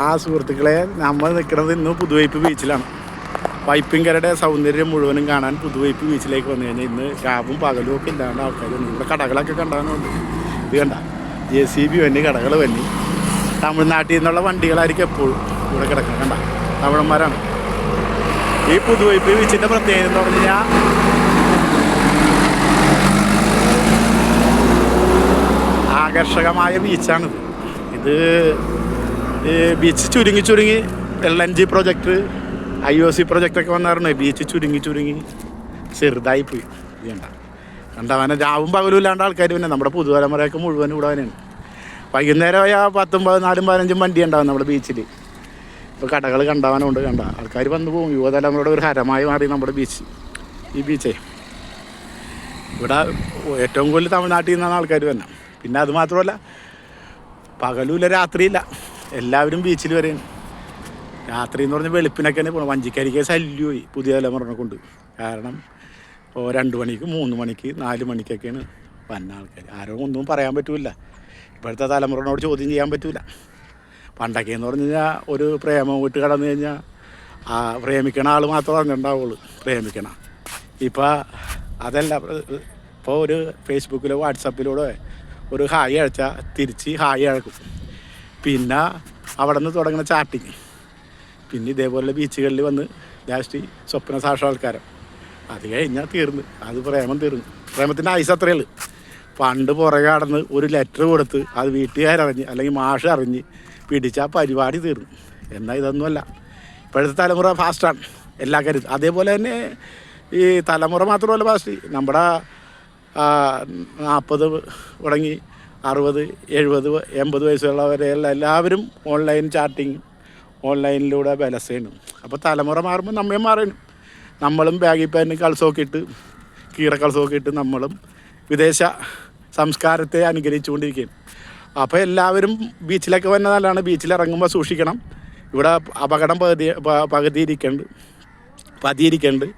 ആ സുഹൃത്തുക്കളെ, നമ്മൾ നിൽക്കുന്നത് ഇന്ന് പുതുവൈപ്പ് ബീച്ചിലാണ്. വൈപ്പിങ്കരയുടെ സൗന്ദര്യം മുഴുവനും കാണാൻ പുതുവൈപ്പ് ബീച്ചിലേക്ക് വന്നു കഴിഞ്ഞാൽ ഇന്ന് രാവും പകലും ഒക്കെ ഇല്ലാണ്ട് ആൾക്കാർ ഇവിടെ കടകളൊക്കെ കണ്ടാകുന്നുണ്ട്. ഇത് കണ്ട JCB വന്നി, കടകൾ വന്നി. തമിഴ്നാട്ടിൽ നിന്നുള്ള വണ്ടികളായിരിക്കും എപ്പോഴും ഇവിടെ കിടക്കുന്നത്. കണ്ട തമിഴന്മാരാണ്. ഈ പുതുവൈപ്പ് ബീച്ചിൻ്റെ പ്രത്യേകത എന്ന് പറഞ്ഞു കഴിഞ്ഞാൽ ആകർഷകമായ ബീച്ചാണിത്. ഇത് ബീച്ച് ചുരുങ്ങി LNG പ്രൊജക്റ്റ്, IOC പ്രൊജക്റ്റൊക്കെ വന്നായിരുന്നു. ബീച്ച് ചുരുങ്ങി ചെറുതായിപ്പോയി. ഇത് കണ്ടവനെ രാവും പകലും ഇല്ലാണ്ട് ആൾക്കാർ പിന്നെ നമ്മുടെ പുതുതലമുറയൊക്കെ മുഴുവൻ ഇവിടെ തന്നെയാണ്. വൈകുന്നേരമായ 10, 14, 15 വണ്ടി ഉണ്ടാവും നമ്മുടെ ബീച്ചിൽ. ഇപ്പോൾ കടകൾ കണ്ടവനുണ്ട്. കണ്ട ആൾക്കാർ വന്നു പോകും. യുവതലമുറയുടെ ഒരു ഹരമായി മാറി നമ്മുടെ ബീച്ച്. ഈ ബീച്ചേ ഇവിടെ ഏറ്റവും കൂടുതൽ തമിഴ്നാട്ടിൽ നിന്നാണ് ആൾക്കാർ തന്നെ. പിന്നെ അത് മാത്രമല്ല, പകലുമില്ല രാത്രിയില്ല, എല്ലാവരും ബീച്ചിൽ വരെയാണ്. രാത്രി എന്ന് പറഞ്ഞാൽ വെളുപ്പിനൊക്കെ തന്നെ പോകണം. വഞ്ചിക്കരിക്ക് ശല്യമായി പുതിയ തലമുറനെ കൊണ്ട്. കാരണം ഇപ്പോൾ 2 മണിക്ക്, 3 മണിക്ക്, 4 മണിക്കൊക്കെയാണ് വന്ന ആൾക്കാർ. ആരും ഒന്നും പറയാൻ പറ്റില്ല. ഇപ്പോഴത്തെ തലമുറനോട് ചോദ്യം ചെയ്യാൻ പറ്റില്ല. പണ്ടൊക്കെ എന്ന് പറഞ്ഞു കഴിഞ്ഞാൽ ഒരു പ്രേമം വിട്ട് കടന്നു കഴിഞ്ഞാൽ പ്രേമിക്കണ ആൾ മാത്രമേ അറിഞ്ഞിട്ടുണ്ടാവുള്ളൂ പ്രേമിക്കണം. ഇപ്പോൾ അതല്ല. ഇപ്പോൾ ഒരു ഫേസ്ബുക്കിലോ വാട്സപ്പിലൂടെ ഒരു ഹായ് അയച്ചാൽ തിരിച്ച് ഹായ് അയക്കും. പിന്നെ അവിടെ നിന്ന് തുടങ്ങുന്ന ചാറ്റിങ്. പിന്നെ ഇതേപോലുള്ള ബീച്ചുകളിൽ വന്ന് ലാസ്റ്റ് സ്വപ്ന സാക്ഷാത്കാരം. അത് കഴിഞ്ഞാൽ തീർന്ന്. അത് പ്രേമം തീർന്നു. പ്രേമത്തിൻ്റെ ആയുസ് അത്രയേ ഉള്ളൂ. പണ്ട് പുറകെ കടന്ന് ഒരു ലെറ്റർ കൊടുത്ത് അത് വീട്ടുകാരറിഞ്ഞ് അല്ലെങ്കിൽ മാഷ് അറിഞ്ഞ് പിടിച്ചാൽ പരിപാടി തീർന്നു. എന്നാൽ ഇതൊന്നുമല്ല. ഇപ്പോഴത്തെ തലമുറ ഫാസ്റ്റാണ് എല്ലാ കാര്യത്തിലും. അതേപോലെ തന്നെ ഈ തലമുറ മാത്രമല്ല ഫാസ്റ്റ്. നമ്മുടെ 40 തുടങ്ങി 60, 70, 80 വയസ്സുള്ളവരെല്ലാം എല്ലാവരും ഓൺലൈൻ ചാറ്റിങ്, ഓൺലൈനിലൂടെ ബലസേനും. അപ്പോൾ തലമുറ മാറുമ്പോൾ നമ്മയും മാറണം. നമ്മളും ബാഗിൽ പാൻറ്റ് കളസൊക്കെ ഇട്ട്, കീറക്കളസൊക്കെ ഇട്ട് നമ്മളും വിദേശ സംസ്കാരത്തെ അനുകരിച്ചുകൊണ്ടിരിക്കുകയാണ്. അപ്പോൾ എല്ലാവരും ബീച്ചിലൊക്കെ വന്ന നല്ലതാണ്. ബീച്ചിലിറങ്ങുമ്പോൾ സൂക്ഷിക്കണം. ഇവിടെ അപകടം പതിയിരിക്കുന്നുണ്ട്.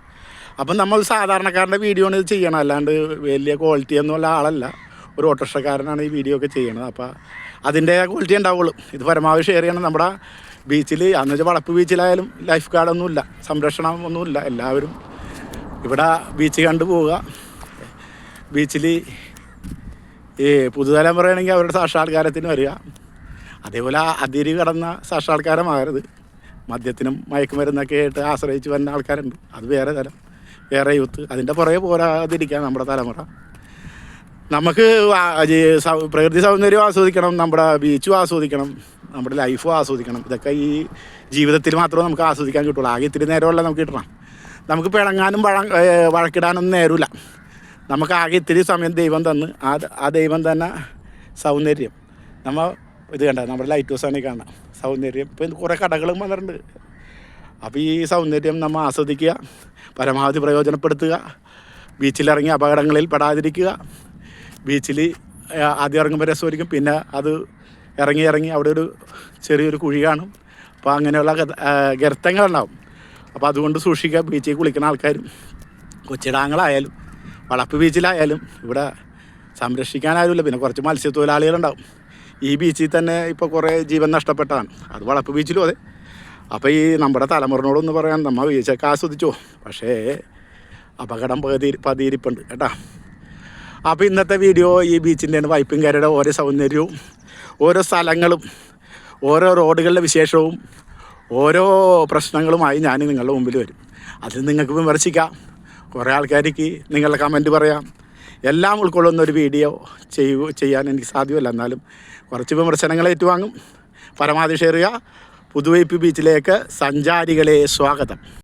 അപ്പം നമ്മൾ സാധാരണക്കാരൻ്റെ വീഡിയോ ആണ് ഇത് ചെയ്യണം. അല്ലാണ്ട് വലിയ ക്വാളിറ്റി ഒന്നുമുള്ള ആളല്ല. ഒരു ഓട്ടോറിക്ഷക്കാരനാണ് ഈ വീഡിയോ ഒക്കെ ചെയ്യുന്നത്. അപ്പോൾ അതിൻ്റെ ക്വാളിറ്റി ഉണ്ടാവുള്ളൂ. ഇത് പരമാവധി ഷെയർ ചെയ്യണം. നമ്മുടെ ബീച്ചിൽ അന്ന് വെച്ചാൽ വളപ്പ് ബീച്ചിലായാലും ലൈഫ് ഗാർഡൊന്നുമില്ല, സംരക്ഷണം ഒന്നുമില്ല. എല്ലാവരും ഇവിടെ ബീച്ച് കണ്ടു പോവുക. ബീച്ചിൽ ഈ പുതുതലമുറയാണെങ്കിൽ അവരുടെ സാക്ഷാത്കാരത്തിന് വരിക. അതേപോലെ അതിര് കടന്ന സാക്ഷാത്കാരമാകരുത്. മദ്യത്തിനും മയക്കുമരുന്നൊക്കെ ആയിട്ട് ആശ്രയിച്ച് വരുന്ന ആൾക്കാരുണ്ട്. അത് വേറെ തരം, വേറെ യൂത്ത്. അതിൻ്റെ പുറകെ പോരാതിരിക്കാൻ നമ്മുടെ തലമുറ. നമുക്ക് പ്രകൃതി സൗന്ദര്യം ആസ്വദിക്കണം, നമ്മുടെ ബീച്ചും ആസ്വദിക്കണം, നമ്മുടെ ലൈഫും ആസ്വദിക്കണം. ഇതൊക്കെ ഈ ജീവിതത്തിൽ മാത്രമേ നമുക്ക് ആസ്വദിക്കാൻ കിട്ടുള്ളൂ. ആകെ ഇത്തിരി നേരമല്ല നമുക്ക് കിട്ടണം. നമുക്ക് പിണങ്ങാനും വഴക്കിടാനൊന്നും നേരമില്ല. നമുക്ക് ആകെ ഇത്തിരി സമയം ദൈവം തന്ന് ആ ദൈവം തന്നെ സൗന്ദര്യം. ഇത് കണ്ട നമ്മുടെ ലൈറ്റ് ഹൗസാണ് കാണാം. സൗന്ദര്യം ഇപ്പം കുറേ കടകളും വന്നിട്ടുണ്ട്. അപ്പോൾ ഈ സൗന്ദര്യം നമ്മൾ ആസ്വദിക്കുക, പരമാവധി പ്രയോജനപ്പെടുത്തുക. ബീച്ചിലിറങ്ങി അപകടങ്ങളിൽ പെടാതിരിക്കുക. ബീച്ചിൽ ആദ്യം ഇറങ്ങുമ്പോൾ രസമായിരിക്കും. പിന്നെ അത് ഇറങ്ങി അവിടെ ഒരു ചെറിയൊരു കുഴി കാണും. അപ്പോൾ അങ്ങനെയുള്ള ഗർത്തങ്ങളുണ്ടാവും. അപ്പോൾ അതുകൊണ്ട് സൂക്ഷിക്കുക. ബീച്ചിൽ കുളിക്കുന്ന ആൾക്കാരും കൊച്ചിടാങ്ങളായാലും വളപ്പ് ബീച്ചിലായാലും ഇവിടെ സംരക്ഷിക്കാനാരുമില്ല. പിന്നെ കുറച്ച് മത്സ്യത്തൊഴിലാളികളുണ്ടാവും. ഈ ബീച്ചിൽ തന്നെ ഇപ്പോൾ കുറേ ജീവൻ നഷ്ടപ്പെട്ടതാണ്. അത് വളപ്പ് ബീച്ചിലും അതെ. അപ്പോൾ ഈ നമ്മുടെ തലമുറനോടൊന്ന് പറയാൻ, നമ്മൾ ബീച്ചൊക്കെ ആസ്വദിച്ചോ, പക്ഷേ അപകടം പതിയിരിപ്പുണ്ട് കേട്ടോ. അപ്പോൾ ഇന്നത്തെ വീഡിയോ ഈ ബീച്ചിൻ്റെയാണ്. വൈപ്പിൻകാരുടെ ഓരോ സൗന്ദര്യവും ഓരോ സ്ഥലങ്ങളും ഓരോ റോഡുകളുടെ വിശേഷവും ഓരോ പ്രശ്നങ്ങളുമായി ഞാൻ നിങ്ങളുടെ മുമ്പിൽ വരും. അതിൽ നിങ്ങൾക്ക് വിമർശിക്കാം. കുറേ ആൾക്കാർക്ക് നിങ്ങളുടെ കമൻറ്റ് പറയാം. എല്ലാം ഉൾക്കൊള്ളുന്നൊരു വീഡിയോ ചെയ്യാൻ എനിക്ക് സാധ്യമല്ല. എന്നാലും കുറച്ച് വിമർശനങ്ങൾ ഏറ്റുവാങ്ങും. പരമാവധി ഷെയർ ചെയ്യുക. പുതുവൈപ്പ് ബീച്ചിലേക്ക് സഞ്ചാരികളെ സ്വാഗതം.